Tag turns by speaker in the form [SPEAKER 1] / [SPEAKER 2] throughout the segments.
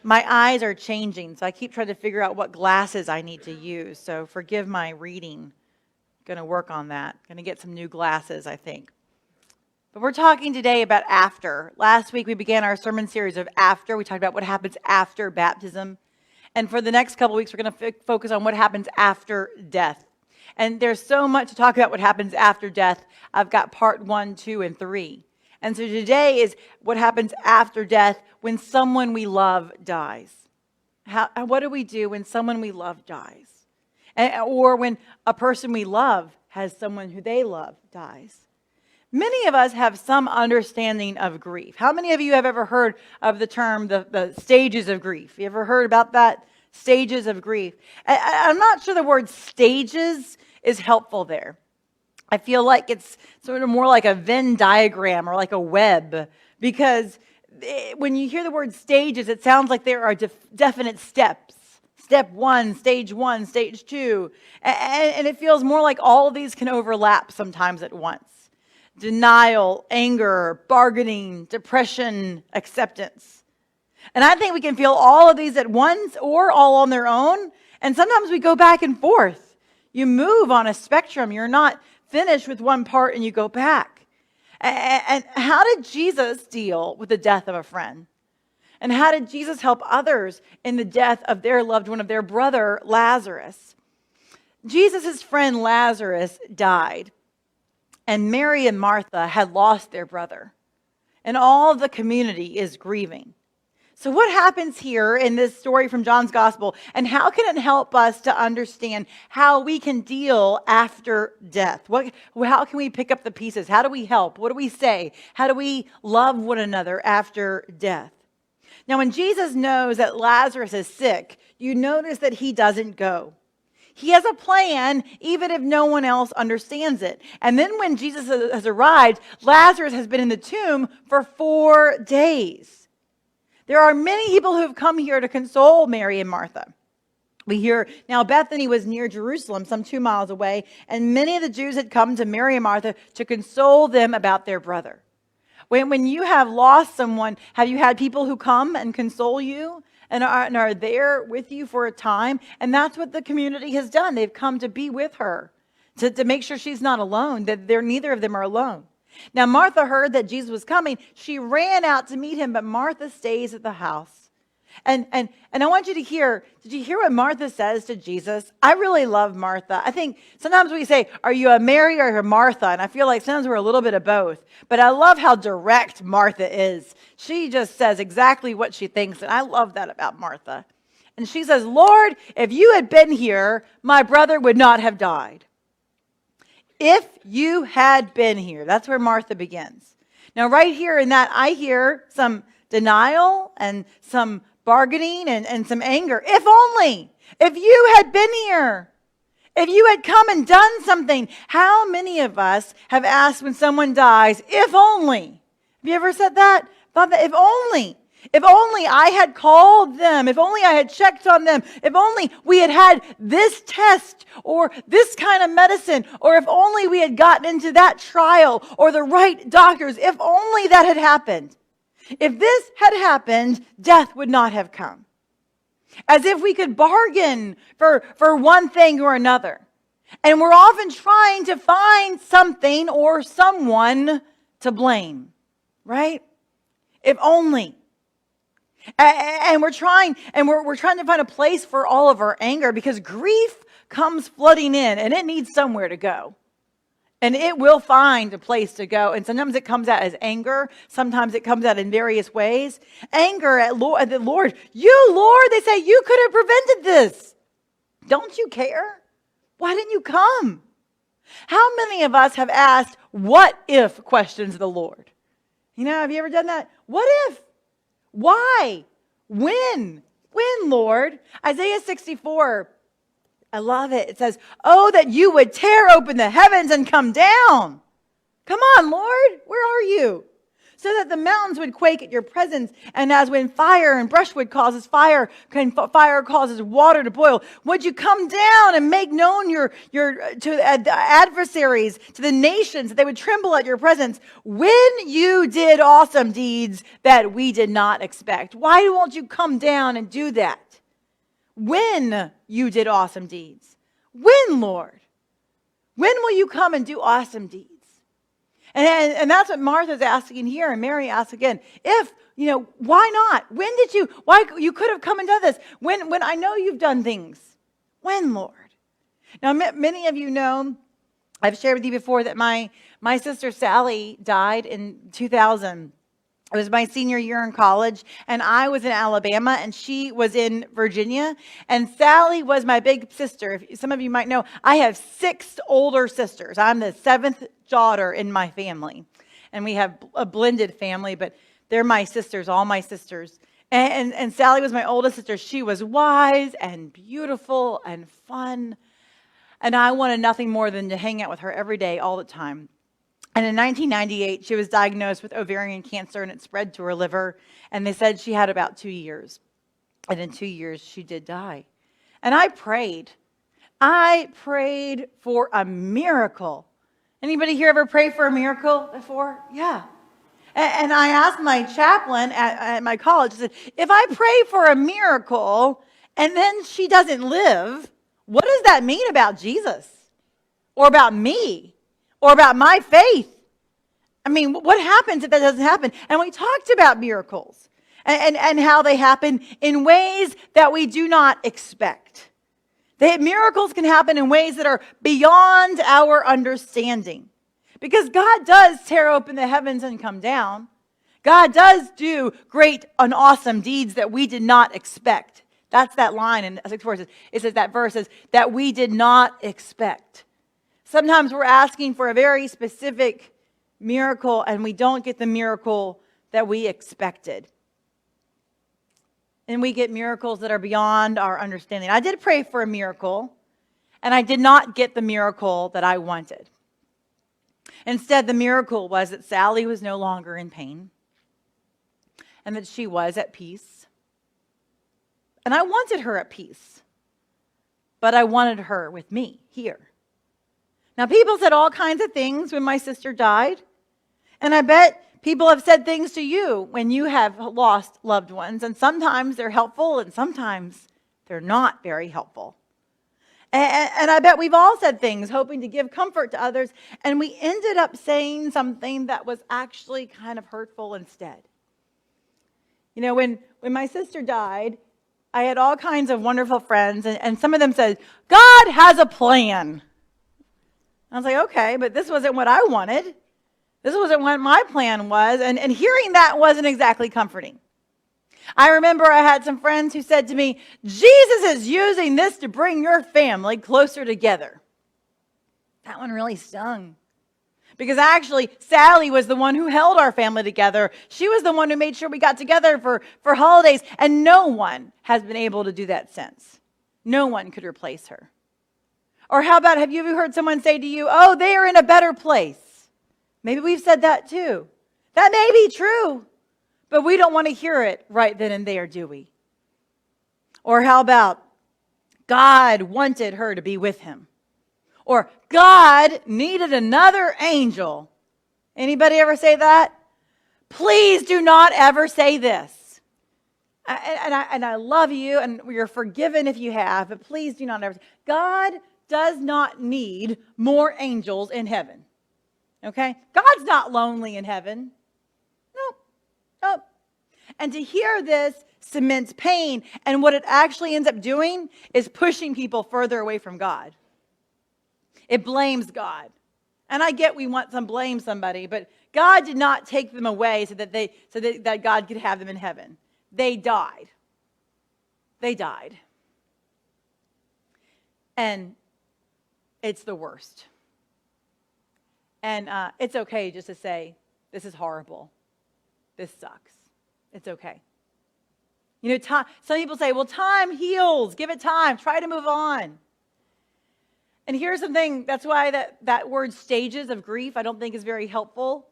[SPEAKER 1] My eyes are changing, so I keep trying to figure out what glasses I need to use. So forgive my reading. Going to work on that. Going to get some new glasses, I think. But we're talking today about after. Last week we began our sermon series of after. We talked about what happens after baptism. And for the next couple weeks, we're going to focus on what happens after death. And there's so much to talk about what happens after death. I've got part 1, 2, and 3. And so today is what happens after death when someone we love dies. What do we do when someone we love dies? Or when a person we love has someone who they love dies. Many of us have some understanding of grief. How many of you have ever heard of the term, the stages of grief? You ever heard about that? Stages of grief. I'm not sure the word stages is helpful there. I feel like it's sort of more like a Venn diagram or like a web, because when you hear the word stages, it sounds like there are definite steps. Step 1, stage 1, stage 2. And it feels more like all of these can overlap sometimes at once. Denial, anger, bargaining, depression, acceptance. And I think we can feel all of these at once or all on their own. And sometimes we go back and forth. You move on a spectrum. You're not finished with one part and you go back. And how did Jesus deal with the death of a friend? And how did Jesus help others in the death of their loved one, of their brother, Lazarus? Jesus' friend Lazarus died. And Mary and Martha had lost their brother. And all of the community is grieving. So what happens here in this story from John's Gospel? And how can it help us to understand how we can deal after death? How can we pick up the pieces? How do we help? What do we say? How do we love one another after death? Now, when Jesus knows that Lazarus is sick, you notice that he doesn't go. He has a plan, even if no one else understands it. And then when Jesus has arrived, Lazarus has been in the tomb for 4 days. There are many people who have come here to console Mary and Martha. We hear now Bethany was near Jerusalem, some 2 miles away, and many of the Jews had come to Mary and Martha to console them about their brother. When you have lost someone, have you had people who come and console you? And are there with you for a time? And that's what the community has done. They've come to be with her, to make sure she's not alone, that neither of them are alone. Now, Martha heard that Jesus was coming. She ran out to meet him, but Martha stays at the house. And I want you to hear, did you hear what Martha says to Jesus? I really love Martha. I think sometimes we say, are you a Mary or a Martha? And I feel like sometimes we're a little bit of both. But I love how direct Martha is. She just says exactly what she thinks. And I love that about Martha. And she says, Lord, if you had been here, my brother would not have died. If you had been here. That's where Martha begins. Now, right here in that, I hear some denial and some bargaining and some anger. If you had been here, if you had come and done something. How many of us have asked when someone dies, if only? Have you ever said that? Thought that if only I had called them, if only I had checked on them, if only we had had this test or this kind of medicine, or if only we had gotten into that trial or the right doctors, if only that had happened. If this had happened, death would not have come. As if we could bargain for one thing or another. And we're often trying to find something or someone to blame, right? If only. And we're trying to find a place for all of our anger, because grief comes flooding in and it needs somewhere to go. And it will find a place to go. And sometimes it comes out as anger. Sometimes it comes out in various ways. Anger at the Lord. You, Lord, they say, you could have prevented this. Don't you care? Why didn't you come? How many of us have asked what if questions of the Lord? Have you ever done that? What if? Why? When? When, Lord? Isaiah 64. I love it. It says, oh, that you would tear open the heavens and come down. Come on, Lord. Where are you? so that the mountains would quake at your presence. And as when fire and brushwood causes fire, fire causes water to boil, would you come down and make known your to the adversaries, to the nations, that they would tremble at your presence when you did awesome deeds that we did not expect? Why won't you come down and do that? When you did awesome deeds. When, Lord? When will you come and do awesome deeds? And that's what Martha's asking here, and Mary asks again. If, why not? When did you, you could have come and done this. When I know you've done things. When, Lord? Now, many of you know, I've shared with you before that my sister Sally died in 2000. It was my senior year in college, and I was in Alabama, and she was in Virginia, and Sally was my big sister. Some of you might know, I have 6 older sisters. I'm the 7th daughter in my family, and we have a blended family, but they're my sisters, all my sisters. And Sally was my oldest sister. She was wise and beautiful and fun, and I wanted nothing more than to hang out with her every day, all the time. And in 1998, she was diagnosed with ovarian cancer, and it spread to her liver. And they said she had about 2 years. And in 2 years, she did die. And I prayed. I prayed for a miracle. Anybody here ever pray for a miracle before? Yeah. And I asked my chaplain at my college, I said, if I pray for a miracle and then she doesn't live, what does that mean about Jesus? Or about me? Or about my faith? I mean, what happens if that doesn't happen? And we talked about miracles and how they happen in ways that we do not expect. Miracles can happen in ways that are beyond our understanding. Because God does tear open the heavens and come down. God does do great and awesome deeds that we did not expect. That's that line in 6:4. It says that verse says that we did not expect. Sometimes we're asking for a very specific miracle and we don't get the miracle that we expected. And we get miracles that are beyond our understanding. I did pray for a miracle and I did not get the miracle that I wanted. Instead, the miracle was that Sally was no longer in pain and that she was at peace. And I wanted her at peace, but I wanted her with me here. Now, people said all kinds of things when my sister died, and I bet people have said things to you when you have lost loved ones, and sometimes they're helpful, and sometimes they're not very helpful. And I bet we've all said things hoping to give comfort to others, and we ended up saying something that was actually kind of hurtful instead. When my sister died, I had all kinds of wonderful friends, and some of them said, God has a plan. I was like, okay, but this wasn't what I wanted. This wasn't what my plan was. And hearing that wasn't exactly comforting. I remember I had some friends who said to me, Jesus is using this to bring your family closer together. That one really stung. Because actually, Sally was the one who held our family together. She was the one who made sure we got together for holidays. And no one has been able to do that since. No one could replace her. Or how about, have you ever heard someone say to you, oh, they are in a better place? Maybe we've said that too. That may be true, but we don't want to hear it right then and there, do we? Or how about, God wanted her to be with him? Or God needed another angel. Anybody ever say that? Please do not ever say this. And I love you, and you're forgiven if you have, but please do not ever say, God does not need more angels in heaven. Okay? God's not lonely in heaven. Nope. And to hear this cements pain, and what it actually ends up doing is pushing people further away from God. It blames God. And I get we want some blame somebody, but God did not take them away so that God could have them in heaven. They died. And it's the worst. And it's okay just to say, this is horrible. This sucks. It's okay. Some people say, well, time heals. Give it time. Try to move on. And here's the thing. That's why that word stages of grief I don't think is very helpful.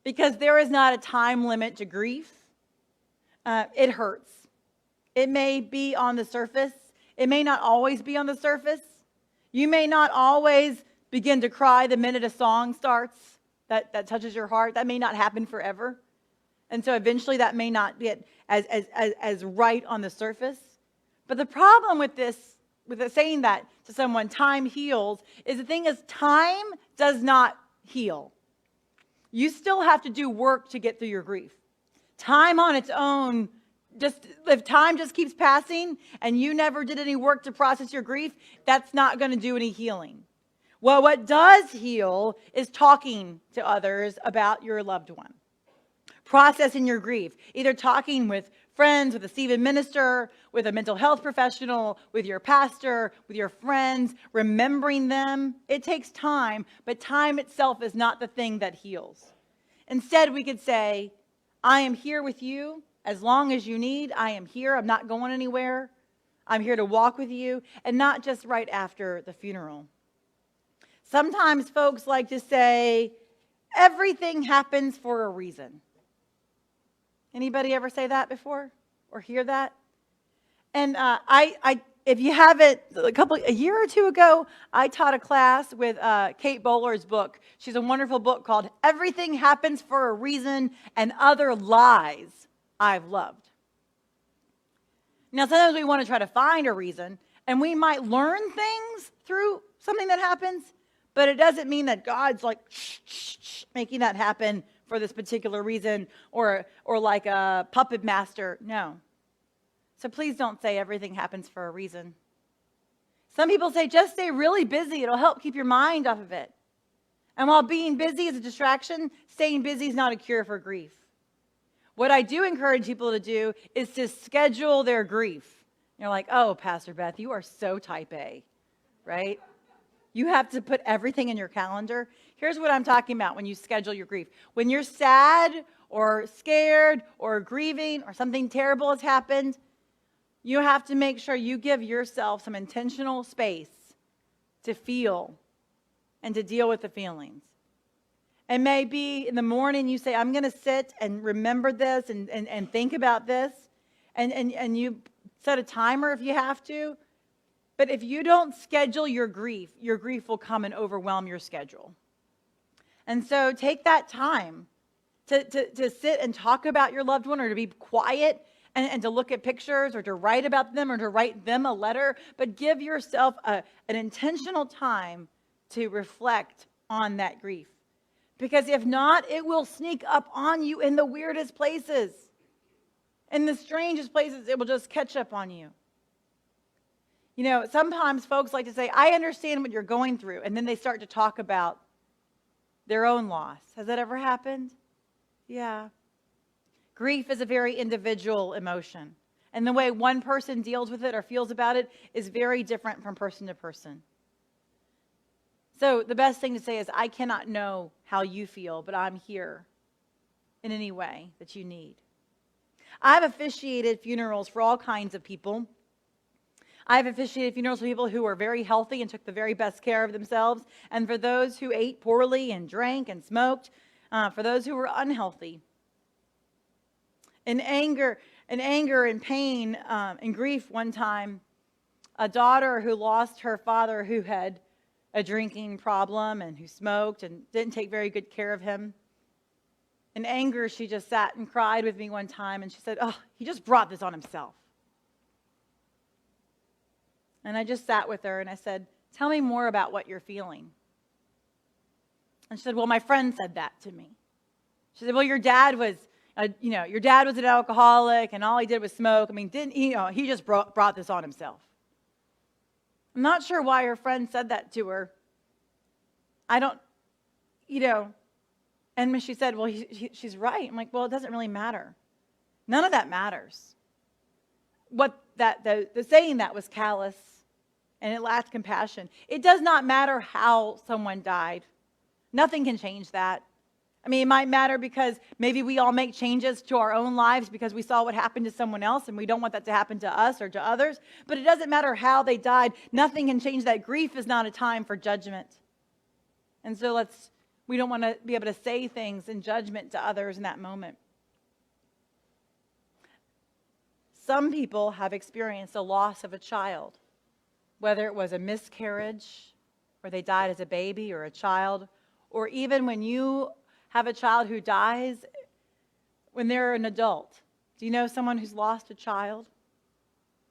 [SPEAKER 1] because there is not a time limit to grief. It hurts. It may be on the surface. It may not always be on the surface. You may not always begin to cry the minute a song starts that touches your heart. That may not happen forever. And so eventually that may not get as right on the surface. But the problem with this, saying that to someone, time heals, is the thing is time does not heal. You still have to do work to get through your grief. Time on its own, if time just keeps passing and you never did any work to process your grief, that's not going to do any healing. Well, what does heal is talking to others about your loved one. Processing your grief, either talking with friends, with a Stephen minister, with a mental health professional, with your pastor, with your friends, remembering them. It takes time, but time itself is not the thing that heals. Instead, we could say, I am here with you as long as you need. I am here. I'm not going anywhere. I'm here to walk with you, and not just right after the funeral. Sometimes folks like to say, everything happens for a reason. Anybody ever say that before or hear that? And if you haven't, a year or two ago, I taught a class with Kate Bowler's book. She's a wonderful book called Everything Happens for a Reason and Other Lies I've Loved. Now, sometimes we want to try to find a reason, and we might learn things through something that happens, but it doesn't mean that God's like making that happen for this particular reason, or like a puppet master. No. So please don't say everything happens for a reason. Some people say just stay really busy. It'll help keep your mind off of it. And while being busy is a distraction, staying busy is not a cure for grief. What I do encourage people to do is to schedule their grief. You're like, oh, Pastor Beth, you are so type A, right? You have to put everything in your calendar. Here's what I'm talking about when you schedule your grief. When you're sad or scared or grieving or something terrible has happened, you have to make sure you give yourself some intentional space to feel and to deal with the feelings. And maybe in the morning you say, I'm going to sit and remember this and think about this. And you set a timer if you have to. But if you don't schedule your grief will come and overwhelm your schedule. And so take that time to sit and talk about your loved one, or to be quiet and to look at pictures, or to write about them, or to write them a letter. But give yourself an intentional time to reflect on that grief. Because if not, it will sneak up on you in the weirdest places. In the strangest places, it will just catch up on you. You know, sometimes folks like to say, I understand what you're going through. And then they start to talk about their own loss. Has that ever happened? Yeah. Grief is a very individual emotion. And the way one person deals with it or feels about it is very different from person to person. So the best thing to say is, I cannot know how you feel, but I'm here in any way that you need. I've officiated funerals for all kinds of people. I've officiated funerals for people who were very healthy and took the very best care of themselves, and for those who ate poorly and drank and smoked, for those who were unhealthy. In anger and pain and grief, one time, a daughter who lost her father, who had a drinking problem and who smoked and didn't take very good care of him. In anger, she just sat and cried with me one time, and she said, oh, he just brought this on himself. And I just sat with her and I said, tell me more about what you're feeling. And she said, well, my friend said that to me. She said, well, your dad was an alcoholic and all he did was smoke. I mean, he just brought this on himself. I'm not sure why her friend said that to her. And when she said, well, she's right. I'm like, well, it doesn't really matter. None of that matters. The saying that was callous, and it lacked compassion. It does not matter how someone died. Nothing can change that. I mean, it might matter because maybe we all make changes to our own lives because we saw what happened to someone else and we don't want that to happen to us or to others. But it doesn't matter how they died. Nothing can change that. Grief is not a time for judgment. And so let's We don't want to be able to say things in judgment to others in that moment. Some people have experienced a loss of a child, whether it was a miscarriage, or they died as a baby or a child, or even when you have a child who dies when they're an adult. Do you know someone who's lost a child?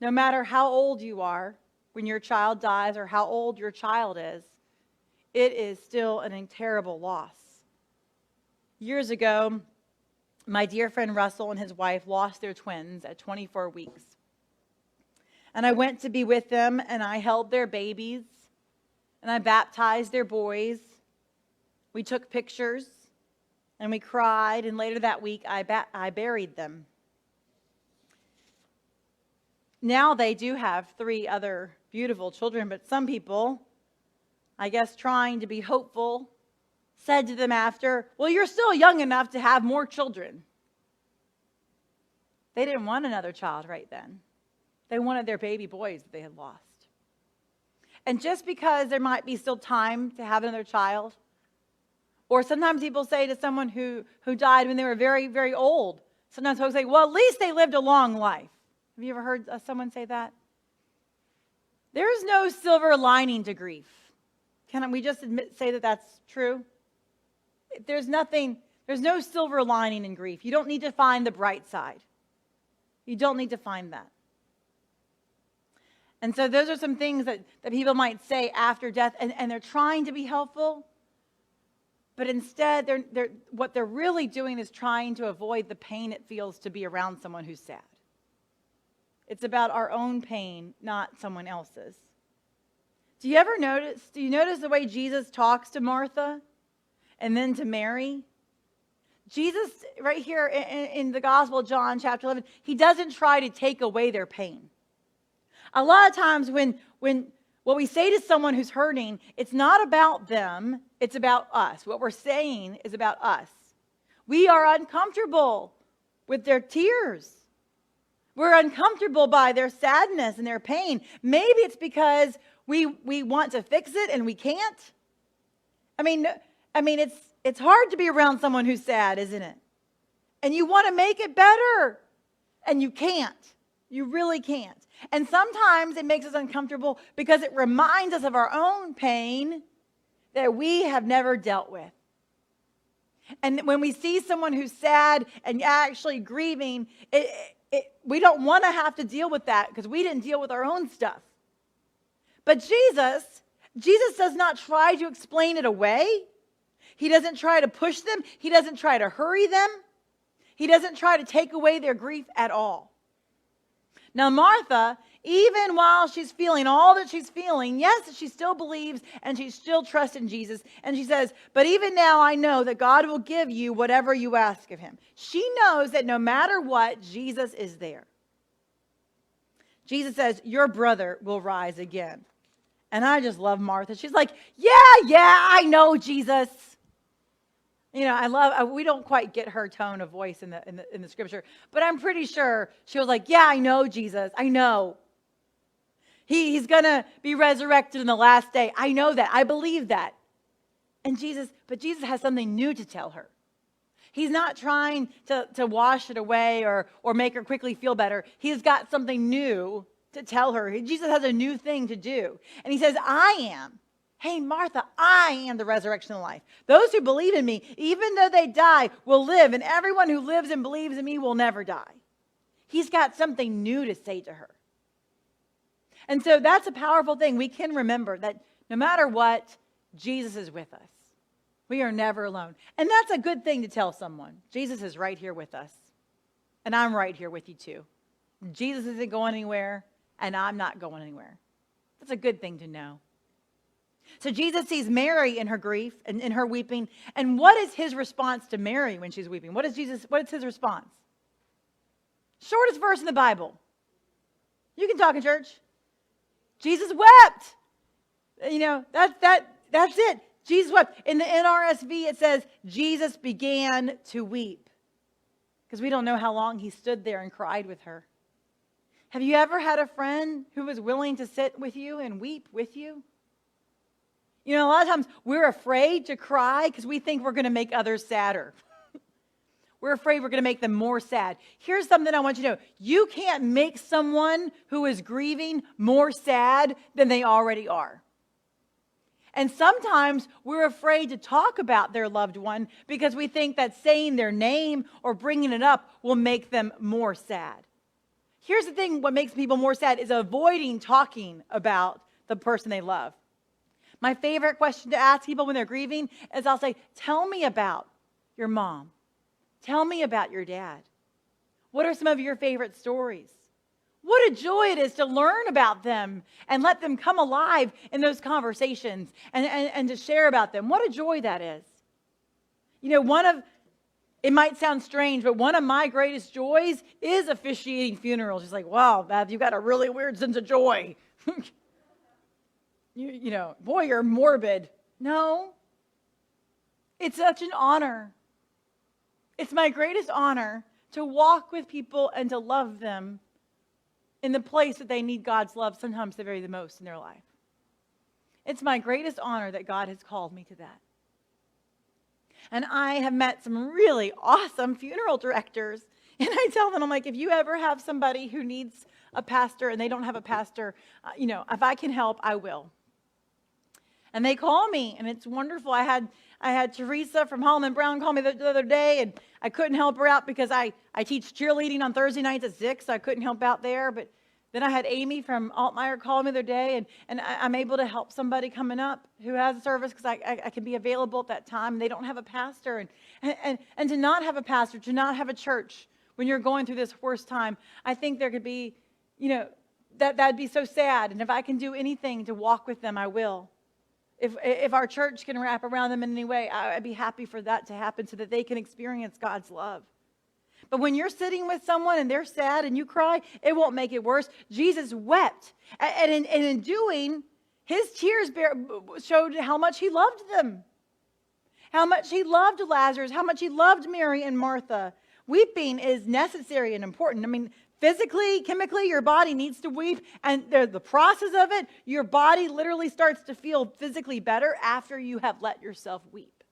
[SPEAKER 1] No matter how old you are when your child dies or how old your child is, it is still a terrible loss. Years ago, my dear friend Russell and his wife lost their twins at 24 weeks. And I went to be with them, and I held their babies, and I baptized their boys. We took pictures, and we cried, and later that week, I buried them. Now they do have 3 other beautiful children, but some people, I guess trying to be hopeful, said to them after, well, you're still young enough to have more children. They didn't want another child right then. They wanted their baby boys that they had lost. And just because there might be still time to have another child, or sometimes people say to someone who died when they were very, very old, sometimes folks say, well, at least they lived a long life. Have you ever heard someone say that? There is no silver lining to grief. Can we just say that that's true? There's no silver lining in grief. You don't need to find the bright side. You don't need to find that. And so those are some things that people might say after death, and they're trying to be helpful, but instead what they're really doing is trying to avoid the pain it feels to be around someone who's sad. It's about our own pain, not someone else's. Do you notice the way Jesus talks to Martha and then to Mary? Jesus, right here in the Gospel of John, chapter 11, he doesn't try to take away their pain. A lot of times when what we say to someone who's hurting, it's not about them, it's about us. What we're saying is about us. We are uncomfortable with their tears. We're uncomfortable by their sadness and their pain. Maybe it's because we want to fix it and we can't. I mean, it's hard to be around someone who's sad, isn't it? And you want to make it better, and you can't. You really can't. And sometimes it makes us uncomfortable because it reminds us of our own pain that we have never dealt with. And when we see someone who's sad and actually grieving, we don't want to have to deal with that because we didn't deal with our own stuff. But Jesus does not try to explain it away. He doesn't try to push them. He doesn't try to hurry them. He doesn't try to take away their grief at all. Now, Martha, even while she's feeling all that she's feeling, yes, she still believes and she still trusts in Jesus. And she says, but even now I know that God will give you whatever you ask of him. She knows that no matter what, Jesus is there. Jesus says, your brother will rise again. And I just love Martha. She's like, yeah, I know, Jesus. You know, we don't quite get her tone of voice in the scripture, but I'm pretty sure she was like, yeah, I know, Jesus. I know. He's going to be resurrected in the last day. I know that. I believe that. But Jesus has something new to tell her. He's not trying to wash it away or make her quickly feel better. He's got something new to tell her. Jesus has a new thing to do. And he says, hey, Martha, I am the resurrection and life. Those who believe in me, even though they die, will live. And everyone who lives and believes in me will never die. He's got something new to say to her. And so that's a powerful thing. We can remember that no matter what, Jesus is with us. We are never alone. And that's a good thing to tell someone. Jesus is right here with us. And I'm right here with you too. Jesus isn't going anywhere, and I'm not going anywhere. That's a good thing to know. So Jesus sees Mary in her grief and in her weeping. And what is his response to Mary when she's weeping? What is his response? Shortest verse in the Bible. You can talk in church. Jesus wept. You know, that's it. Jesus wept. In the NRSV, it says, Jesus began to weep. Because we don't know how long he stood there and cried with her. Have you ever had a friend who was willing to sit with you and weep with you? You know, a lot of times we're afraid to cry because we think we're going to make others sadder. We're afraid we're going to make them more sad. Here's something I want you to know. You can't make someone who is grieving more sad than they already are. And sometimes we're afraid to talk about their loved one because we think that saying their name or bringing it up will make them more sad. Here's the thing, what makes people more sad is avoiding talking about the person they love. My favorite question to ask people when they're grieving is I'll say, tell me about your mom. Tell me about your dad. What are some of your favorite stories? What a joy it is to learn about them and let them come alive in those conversations and to share about them. What a joy that is. You know, it might sound strange, but one of my greatest joys is officiating funerals. It's like, wow, Beth, you've got a really weird sense of joy. you know, boy, you're morbid. No, it's such an honor. It's my greatest honor to walk with people and to love them in the place that they need God's love sometimes the most in their life. It's my greatest honor that God has called me to that. And I have met some really awesome funeral directors. And I tell them, I'm like, if you ever have somebody who needs a pastor and they don't have a pastor, you know, if I can help, I will. And they call me, and it's wonderful. I had Teresa from Holland Brown call me the other day, and I couldn't help her out because I teach cheerleading on Thursday nights at 6, so I couldn't help out there. But then I had Amy from Altmeyer call me the other day, and I'm able to help somebody coming up who has a service because I can be available at that time. They don't have a pastor. And to not have a pastor, to not have a church when you're going through this worst time, I think there could be, you know, that'd be so sad. And if I can do anything to walk with them, I will. If our church can wrap around them in any way, I'd be happy for that to happen so that they can experience God's love. But when you're sitting with someone and they're sad and you cry, it won't make it worse. Jesus wept. And in doing, his tears showed how much he loved them. How much he loved Lazarus. How much he loved Mary and Martha. Weeping is necessary and important. I mean, physically, chemically, your body needs to weep. And the process of it, your body literally starts to feel physically better after you have let yourself weep.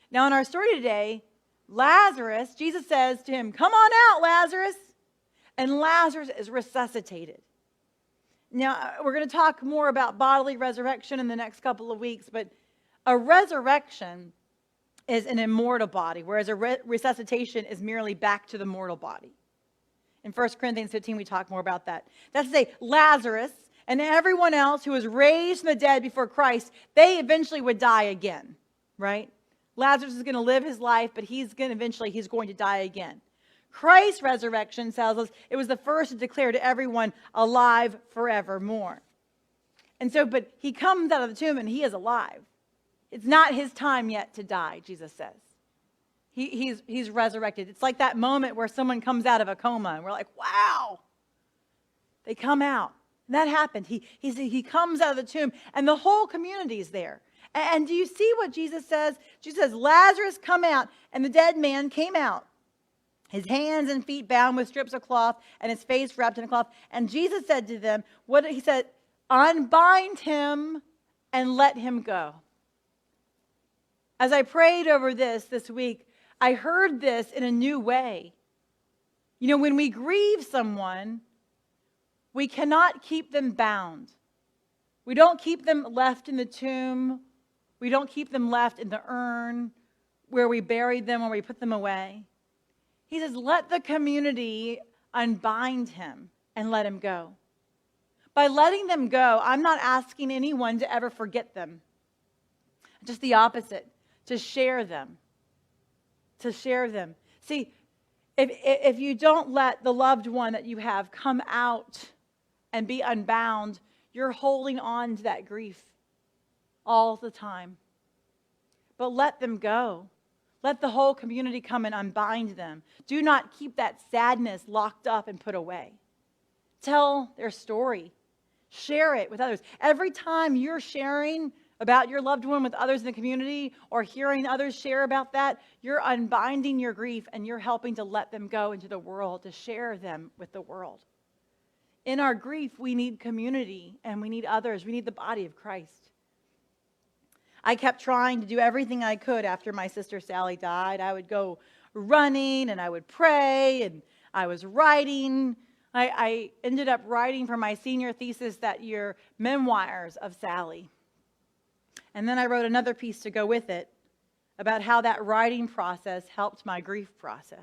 [SPEAKER 1] Now, in our story today, Lazarus, Jesus says to him, come on out, Lazarus. And Lazarus is resuscitated. Now, we're going to talk more about bodily resurrection in the next couple of weeks, but a resurrection is an immortal body, whereas a resuscitation is merely back to the mortal body. In 1 Corinthians 15, we talk more about that. That's to say, Lazarus and everyone else who was raised from the dead before Christ, they eventually would die again, right? Lazarus is going to live his life, but he's going to die again. Christ's resurrection tells us it was the first to declare to everyone alive forevermore. And so, but he comes out of the tomb and he is alive. It's not his time yet to die, Jesus says. He's resurrected. It's like that moment where someone comes out of a coma and we're like, wow. They come out. And that happened. He comes out of the tomb and the whole community is there. And do you see what Jesus says? Jesus says, Lazarus, come out. And the dead man came out, his hands and feet bound with strips of cloth and his face wrapped in a cloth. And Jesus said to them, he said, unbind him and let him go. As I prayed over this week, I heard this in a new way. You know, when we grieve someone, we cannot keep them bound. We don't keep them left in the tomb. We don't keep them left in the urn where we buried them or we put them away. He says, let the community unbind him and let him go. By letting them go, I'm not asking anyone to ever forget them. Just the opposite, to share them. To share them. See, if you don't let the loved one that you have come out and be unbound, you're holding on to that grief all the time. But let them go. Let the whole community come and unbind them. Do not keep that sadness locked up and put away. Tell their story. Share it with others. Every time you're sharing about your loved one with others in the community or hearing others share about that, you're unbinding your grief and you're helping to let them go into the world, to share them with the world. In our grief, we need community and we need others. We need the body of Christ. I kept trying to do everything I could after my sister Sally died. I would go running and I would pray and I was writing. I ended up writing for my senior thesis that year, memoirs of Sally. And then I wrote another piece to go with it about how that writing process helped my grief process.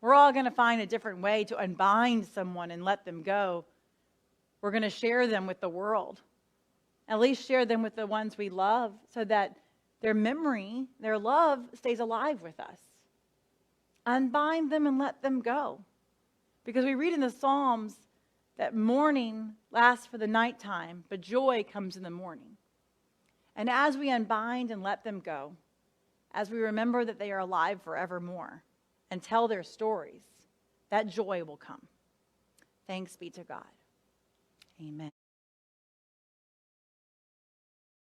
[SPEAKER 1] We're all going to find a different way to unbind someone and let them go. We're going to share them with the world. At least share them with the ones we love so that their memory, their love stays alive with us. Unbind them and let them go. Because we read in the Psalms that mourning lasts for the nighttime, but joy comes in the morning. And as we unbind and let them go, as we remember that they are alive forevermore and tell their stories, that joy will come. Thanks be to God. Amen.